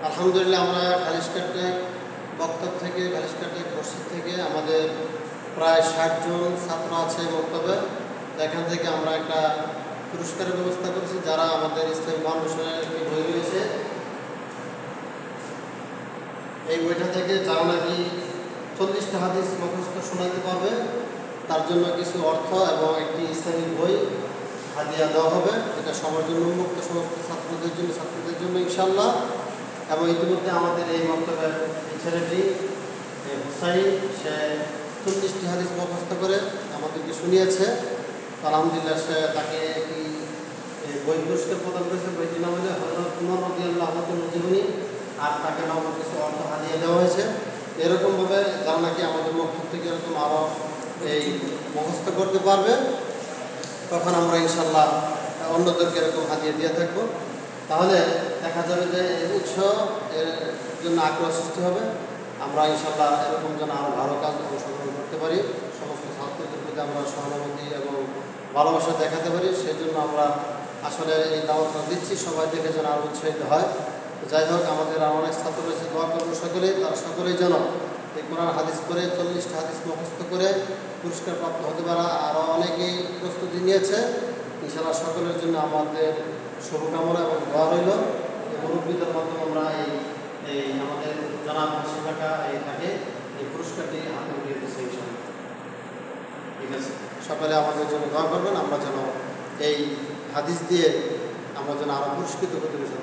আলহামদুলিল্লাহ আমরা খালিশকাটেক বক্তব থেকে খালিশকাটেক মসজিদ থেকে আমাদের প্রায় ৬০ জন ছাত্র আছে বক্তব্যে। এখান থেকে আমরা একটা পুরস্কারের ব্যবস্থা করেছি। যারা আমাদের ইসলামী ফাউন্ডেশনের একটি বই রয়েছে, এই বইটা থেকে যারা নাকি ৪০টা হাদিস মুখস্থ শোনাতে পারবে তার জন্য কিছু অর্থ এবং একটি ইসলামিক বই হাদিয়া দেওয়া হবে। এটা সবার জন্য উন্মুক্ত, সমস্ত ছাত্রদের জন্য ইনশাআল্লাহ। এবং ইতিমধ্যে আমাদের এই বক্তব্যের এই ছেলেটি হুসাইন, সে ৪০টি হাদিস মুখস্থ করে আমাদেরকে শুনিয়েছে। আলহামদুলিল্লাহ সে তাকে একটি বই পুরস্কার প্রদান করেছে। বইটির নাম হলো হযরত উমর রাদিয়াল্লাহু আনহু জীবনী, আর তাকে নগদ কিছু অর্থ হাদিয়া দেওয়া হয়েছে। এরকমভাবে যারা নাকি আমাদের মক্তব থেকে এরকম আরও এই মুখস্থ করতে পারবে, তখন আমরা ইনশাল্লাহ অন্যদেরকে এরকম হাদিয়া দিয়ে থাকবো। তাহলে দেখা যাবে যে এই উৎসব এর জন্য আগ্রহ সৃষ্টি হবে। আমরা ইনশাল্লাহ এরকম যেন আরও ভালো কাজ অংশগ্রহণ করতে পারি, সমস্ত ছাত্রদের প্রতি আমরা সহানুভূতি এবং ভালোবাসা দেখাতে পারি। সেই জন্য আমরা আসলে এই দাওয়াতটা দিচ্ছি, সবাই দেখে যেন আরও উৎসাহিত হয়। যাই হোক, আমাদের অনেক ছাত্র রয়েছে, দোয়া করবো সকলেই, তারা সকলেই যেন এই কোরআন হাদিস করে ৪০টা হাদিস মুখস্থ করে পুরস্কার প্রাপ্ত হতে পারে। আরও অনেকেই প্রস্তুতি নিয়েছে। ইনশাআল্লাহ সকলের জন্য আমাদের শুভকামনা এবং দোয়া রইল। এই মুরব্বীদের মাধ্যমে আমরা এই আমাদের জনাব হাসি টাকা তাকে এই পুরস্কারটি হাতে উঠিয়ে দিচ্ছি ইনশাআল্লাহ। ঠিক আছে, সকলে আমাদের জন্য দোয়া করবেন, আমরা যেন এই হাদিস দিয়ে আমরা যেন আরও পুরস্কৃত করতে পারি।